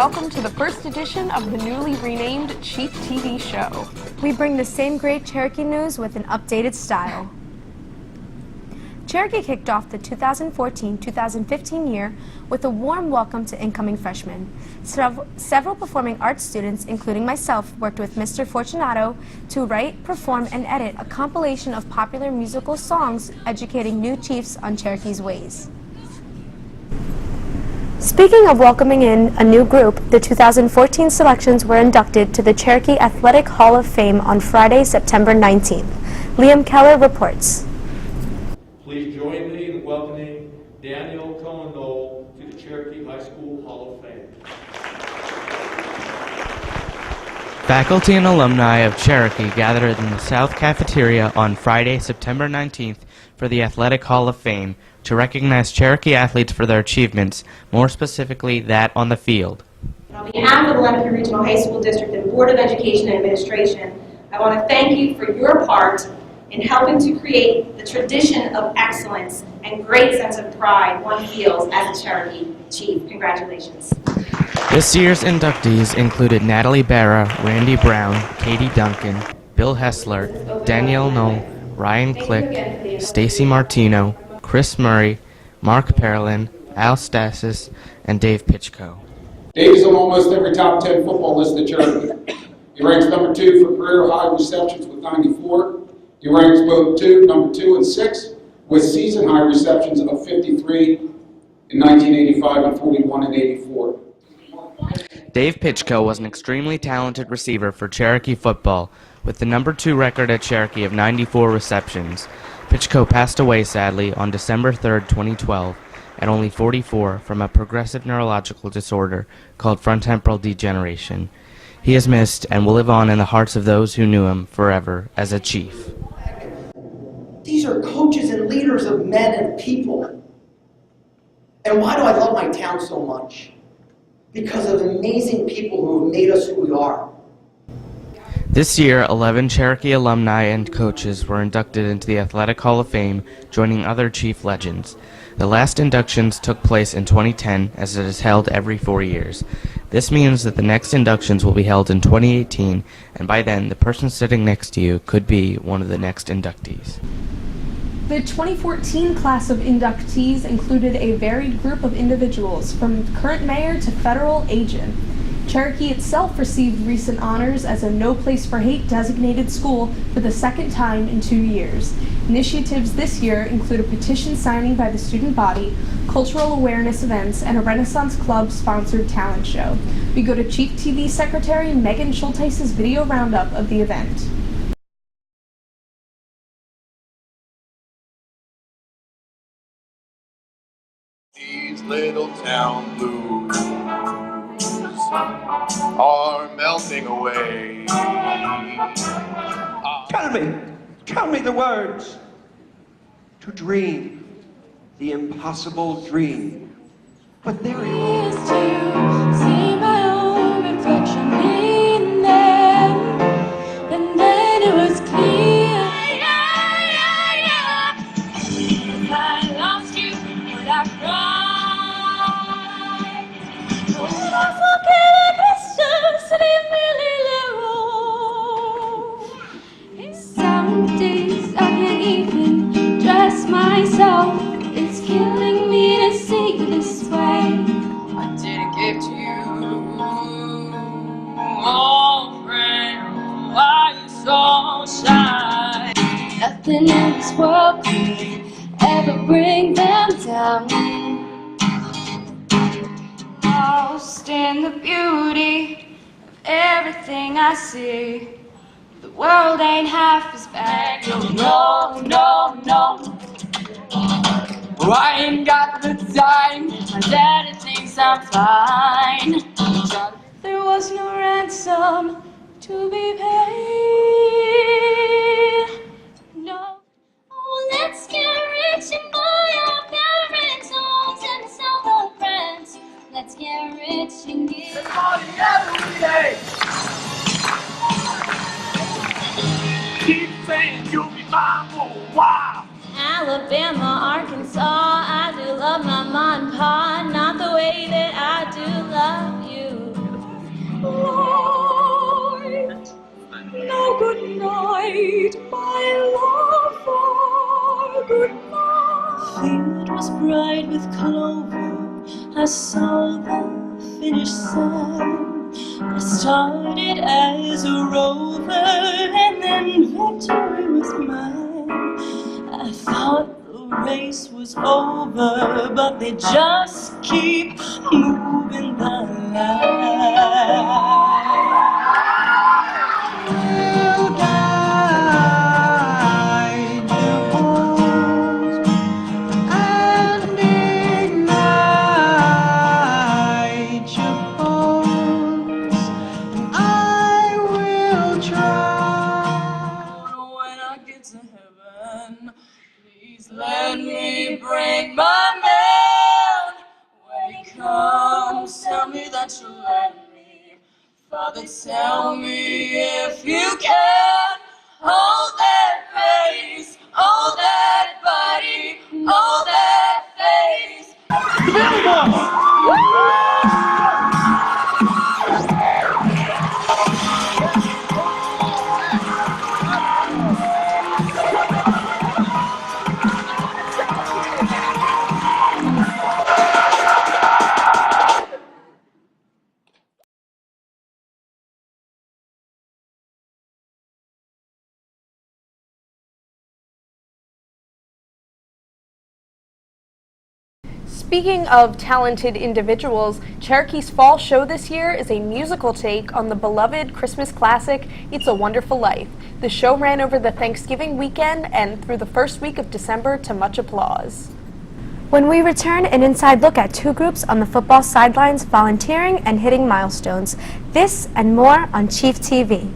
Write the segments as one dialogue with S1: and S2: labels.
S1: welcome to the first edition of the newly renamed Chief TV show.
S2: We bring the same great Cherokee news with an updated style. Cherokee kicked off the 2014-2015 year with a warm welcome to incoming freshmen. Several performing arts students, including myself, worked with Mr. Fortunato to write, perform, and edit a compilation of popular musical songs educating new chiefs on Cherokee's ways. Speaking of welcoming in a new group, the 2014 selections were inducted to the Cherokee Athletic Hall of Fame on Friday, September 19th. Liam Keller reports.
S3: Please join me in welcoming Daniel Cohen-Knoll to the Cherokee High School Hall of Fame.
S4: Faculty and alumni of Cherokee gathered in the South Cafeteria on Friday, September 19th for the Athletic Hall of Fame to recognize Cherokee athletes for their achievements, more specifically that on the field.
S5: On behalf of the Lenape Regional High School District and Board of Education and Administration, I want to thank you for your part in helping to create the tradition of excellence and great sense of pride one feels as a Cherokee Chief. Congratulations.
S4: This year's inductees included Natalie Barra, Randy Brown, Katie Duncan, Bill Hessler, Danielle Knoll, Ryan Click, Stacy Martino, Chris Murray, Mark Perlin, Al Stasis, and Dave Pitchko.
S6: Dave is on almost every top 10 football list at Cherokee. He ranks number 2 for career high receptions with 94. He ranks both number 2 and 6 with season high receptions of 53 in 1985 and 41 in 84.
S4: Dave Pitchko was an extremely talented receiver for Cherokee football with the number 2 record at Cherokee of 94 receptions. Pitchko passed away sadly on December 3, 2012 at only 44 from a progressive neurological disorder called frontotemporal degeneration. He is missed and will live on in the hearts of those who knew him forever as a chief.
S7: These are coaches and leaders of men and people. And why do I love my town so much? Because of amazing people who have made us who we are.
S4: This year, 11 Cherokee alumni and coaches were inducted into the Athletic Hall of Fame, joining other Chief legends. The last inductions took place in 2010, as it is held every 4 years. This means that the next inductions will be held in 2018, and by then, the person sitting next to you could be one of the next inductees.
S1: The 2014 class of inductees included a varied group of individuals, from current mayor to federal agent. Cherokee itself received recent honors as a No Place for Hate designated school for the second time in 2 years. Initiatives this year include a petition signing by the student body, cultural awareness events, and a Renaissance Club sponsored talent show. We go to Chief TV Secretary Megan Schulteis's video roundup of the event.
S8: These little town blues are melting away.
S9: Tell me the words. To dream, the impossible dream. But there it is.
S10: To see my own reflection in them, and then it was clear. If I lost you, would I cry? Would I forget the Christmas and some days I can't even dress myself. It's killing me to see this way. I didn't give to you, oh friend, why you so shy? Nothing in this world could ever bring them down. Lost in the beauty of everything I see. The world ain't half as bad. No, no, no. Oh, I ain't got the time. My daddy thinks I'm fine. There was no ransom to be paid. No. Oh, let's get rich and buy our parents' homes and sell the rents. Let's get rich and get
S8: Party every day. Keep saying you'll be mine for a while.
S10: Alabama, Arkansas, I do love my ma and pa, not the way that I do love you.
S11: night, my lover, good night. The field was bright with clover, I saw the finish sign. I started as a rover, and then victory was mine. I thought the race was over, but they just keep moving the line. Will guide you home and ignite your bones. I will try. When I get to heaven, please let me bring my man. When he comes, tell me that you'll let me. Father, tell me if you can. Hold that face, hold that body, hold that face.
S1: Speaking of talented individuals, Cherokee's fall show this year is a musical take on the beloved Christmas classic, It's a Wonderful Life. The show ran over the Thanksgiving weekend and through the first week of December to much applause.
S2: When we return, an inside look at two groups on the football sidelines volunteering and hitting milestones. This and more on Chief TV.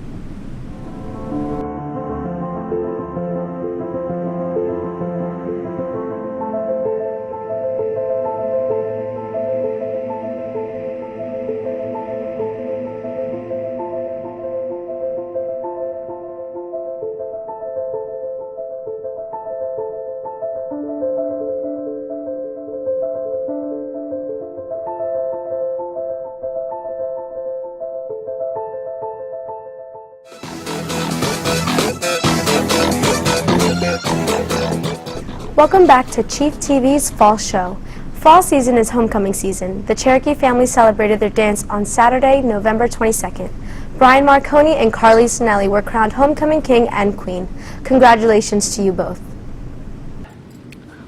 S2: Welcome back to Chief TV's Fall Show. Fall season is homecoming season. The Cherokee family celebrated their dance on Saturday, November 22nd. Brian Marconi and Carly Sinelli were crowned homecoming king and queen. Congratulations to you both.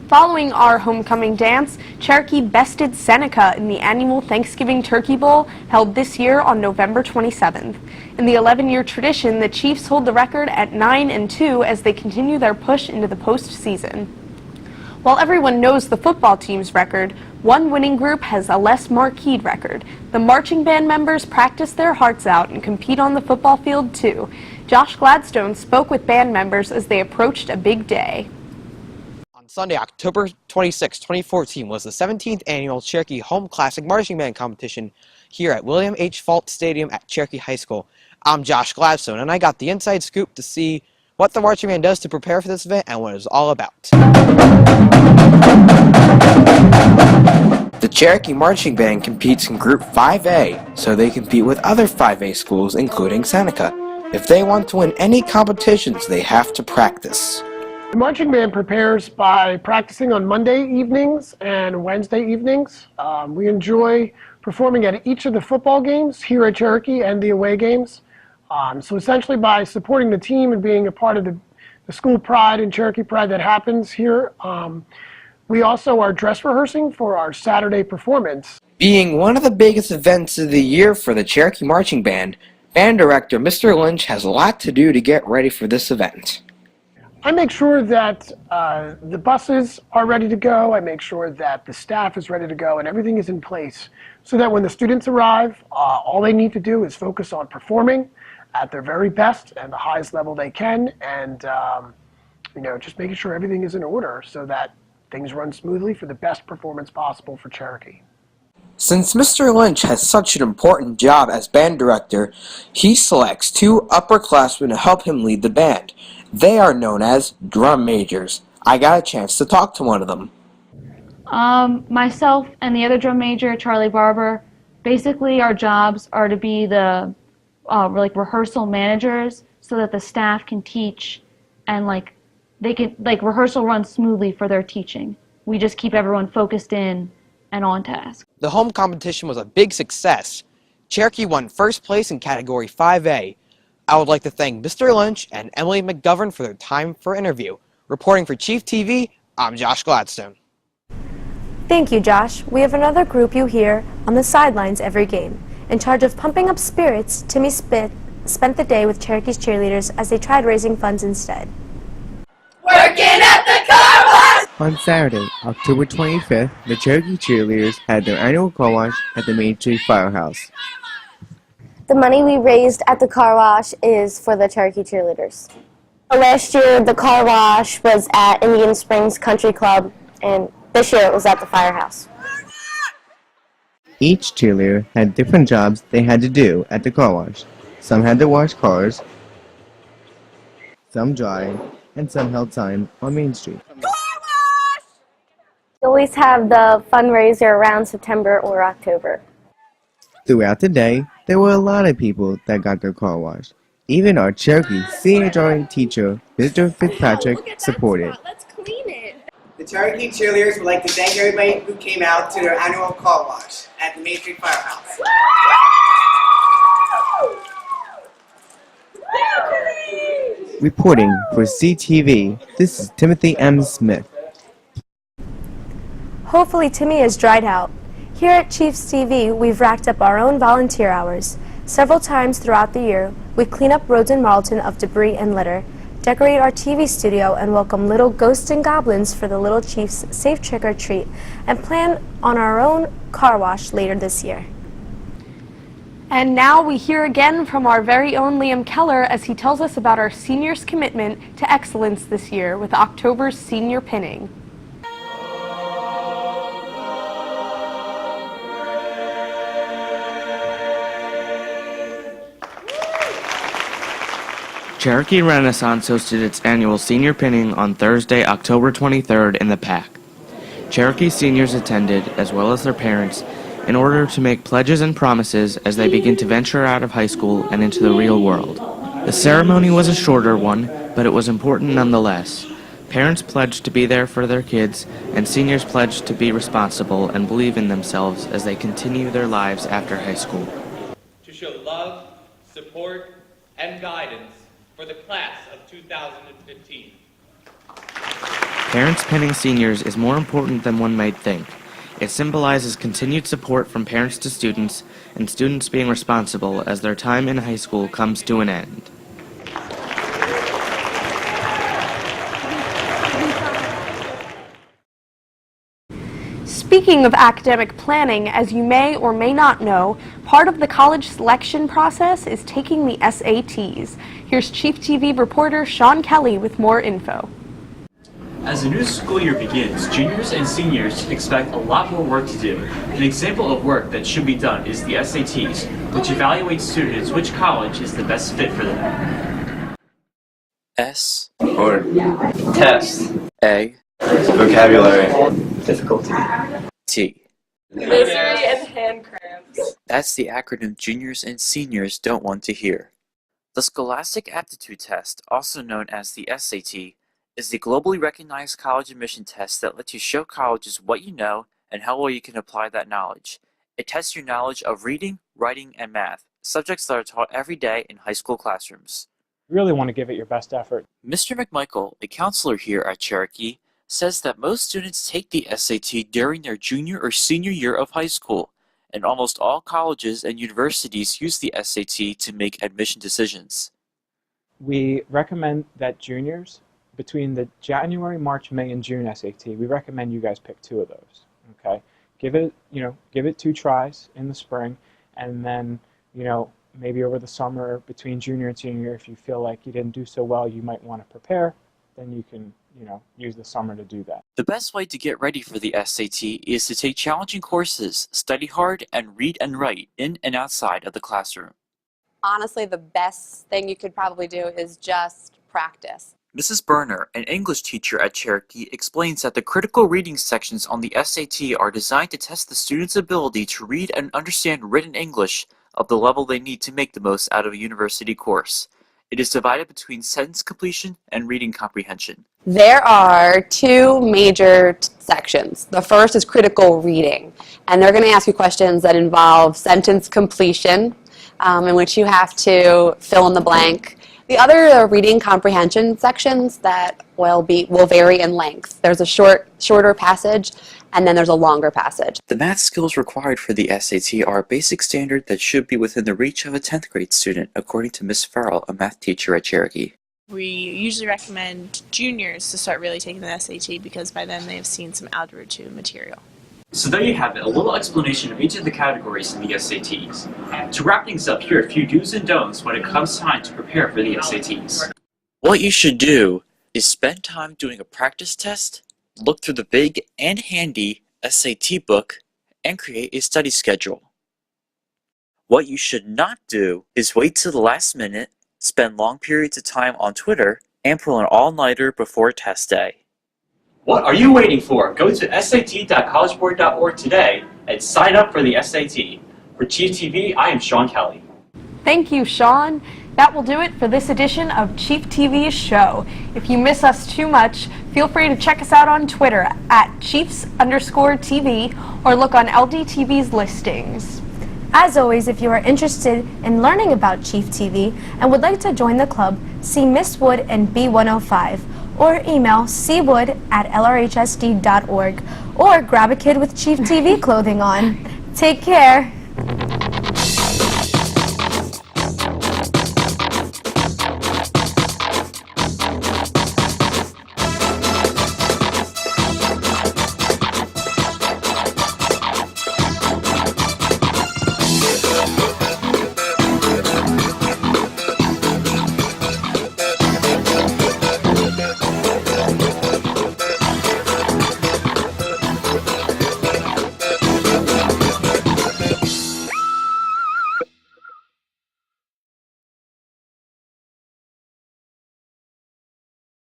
S1: Following our homecoming dance, Cherokee bested Seneca in the annual Thanksgiving Turkey Bowl held this year on November 27th. In the 11-year tradition, the Chiefs hold the record at 9-2 as they continue their push into the postseason. While everyone knows the football team's record, one winning group has a less marquee record. The marching band members practice their hearts out and compete on the football field too. Josh Gladstone spoke with band members as they approached a big day.
S12: On Sunday, October 26, 2014 was the 17th annual Cherokee Home Classic Marching Band Competition here at William H. Faulk Stadium at Cherokee High School. I'm Josh Gladstone, and I got the inside scoop to see what the marching band does to prepare for this event and what it's all about. The Cherokee Marching Band competes in Group 5A, so they compete with other 5A schools, including Seneca. If they want to win any competitions, they have to practice.
S13: The marching band prepares by practicing on Monday evenings and Wednesday evenings. We enjoy performing at each of the football games here at Cherokee and the away games. So essentially by supporting the team and being a part of the school pride and Cherokee pride that happens here, we also are dress rehearsing for our Saturday performance.
S12: Being one of the biggest events of the year for the Cherokee Marching Band, band director Mr. Lynch has a lot to do to get ready for this event.
S13: I make sure that the buses are ready to go. I make sure that the staff is ready to go and everything is in place so that when the students arrive, all they need to do is focus on performing at their very best and the highest level they can, and just making sure everything is in order so that things run smoothly for the best performance possible for Cherokee.
S12: Since Mr. Lynch has such an important job as band director, he selects two upperclassmen to help him lead the band. They are known as drum majors. I got a chance to talk to one of them.
S10: Myself and the other drum major, Charlie Barber, basically our jobs are to be the rehearsal managers.
S14: so that the staff can teach and they can rehearsal runs smoothly for their teaching. We just keep everyone focused in and on task.
S12: The home competition was a big success. Cherokee won first place in category 5A. I would like to thank Mr. Lynch and Emily McGovern for their time for interview. Reporting for Chief TV, I'm Josh Gladstone.
S2: Thank you, Josh. We have another group you hear on the sidelines every game. In charge of pumping up spirits, Timmy spent the day with Cherokee's cheerleaders as they tried raising funds instead.
S10: Working at the car wash!
S15: On Saturday, October 25th, the Cherokee cheerleaders had their annual car wash at the Main Street Firehouse.
S16: The money we raised at the car wash is for the Cherokee cheerleaders. Last year, the car wash was at Indian Springs Country Club, and this year it was at the Firehouse.
S15: Each cheerleader had different jobs they had to do at the car wash. Some had to wash cars, some dried, and some held signs on Main Street.
S16: We always have the fundraiser around September or October.
S15: Throughout the day, there were a lot of people that got their car washed. Even our Cherokee CHRA teacher, Mr. Fitzpatrick, supported.
S10: Let's clean it.
S17: The Cherokee cheerleaders would like to thank everybody who came out to their annual car wash at the Main Street Firehouse.
S15: Reporting for CTV, this is Timothy M. Smith.
S2: Hopefully Timmy has dried out. Here at Chiefs TV, we've racked up our own volunteer hours. Several times throughout the year, we clean up roads in Marlton of debris and litter, decorate our TV studio, and welcome little ghosts and goblins for the Little Chiefs safe trick-or-treat, and plan on our own car wash later this year.
S1: And now we hear again from our very own Liam Keller as he tells us about our seniors' commitment to excellence this year with October's senior pinning.
S4: Cherokee Renaissance hosted its annual senior pinning on Thursday, October 23rd in the PAC. Cherokee seniors attended, as well as their parents, in order to make pledges and promises as they begin to venture out of high school and into the real world. The ceremony was a shorter one, but it was important nonetheless. Parents pledged to be there for their kids, and seniors pledged to be responsible and believe in themselves as they continue their lives after high school.
S18: To show love, support, and guidance for the class of 2015.
S4: Parents pinning seniors is more important than one might think. It symbolizes continued support from parents to students, and students being responsible as their time in high school comes to an end.
S1: Speaking of academic planning, as you may or may not know, part of the college selection process is taking the SATs. Here's Chief TV reporter Sean Kelly with more info.
S19: As the new school year begins, juniors and seniors expect a lot more work to do. An example of work that should be done is the SATs, which evaluates students which college is the best fit for them.
S20: S or test. A vocabulary. Difficulty. T.
S10: Misery and hand cramps.
S20: That's the acronym juniors and seniors don't want to hear. The Scholastic Aptitude Test, also known as the SAT, is the globally recognized college admission test that lets you show colleges what you know and how well you can apply that knowledge. It tests your knowledge of reading, writing, and math, subjects that are taught every day in high school classrooms.
S21: You really want to give it your best effort.
S20: Mr. McMichael, a counselor here at Cherokee, says that most students take the SAT during their junior or senior year of high school, and almost all colleges and universities use the SAT to make admission decisions.
S21: We recommend that juniors, between the January, March, May, and June SAT, we recommend you guys pick 2 of those. Okay, give it 2 tries in the spring, and then maybe over the summer between junior and senior year, if you feel like you didn't do so well, you might want to prepare. Then you can use the summer to do that.
S20: The best way to get ready for the SAT is to take challenging courses, study hard, and read and write in and outside of the classroom.
S22: Honestly, the best thing you could probably do is just practice.
S20: Mrs. Berner, an English teacher at Cherokee, explains that the critical reading sections on the SAT are designed to test the student's ability to read and understand written English of the level they need to make the most out of a university course. It is divided between sentence completion and reading comprehension.
S22: There are two major sections. The first is critical reading, and they're going to ask you questions that involve sentence completion, in which you have to fill in the blank. The other are reading comprehension sections that will vary in length. There's a shorter passage, and then there's a longer passage.
S20: The math skills required for the SAT are a basic standard that should be within the reach of a 10th grade student, according to Ms. Farrell, a math teacher at Cherokee.
S3: We usually recommend juniors to start really taking the SAT because by then they have seen some Algebra 2 material.
S19: So there you have it, a little explanation of each of the categories in the SATs. To wrap things up, here are a few do's and don'ts when it comes time to prepare for the SATs.
S20: What you should do is spend time doing a practice test, look through the big and handy SAT book, and create a study schedule. What you should not do is wait till the last minute, spend long periods of time on Twitter, and pull an all-nighter before test day.
S19: What are you waiting for? Go to sat.collegeboard.org today and sign up for the SAT. For Chief TV, I am Sean Kelly.
S1: Thank you, Sean. That will do it for this edition of Chief TV's show. If you miss us too much, feel free to check us out on Twitter at Chiefs_TV or look on LDTV's listings.
S2: As always, if you are interested in learning about Chief TV and would like to join the club, see Miss Wood and B105 or email cwood@lrhsd.org or grab a kid with Chief TV clothing on. Take care.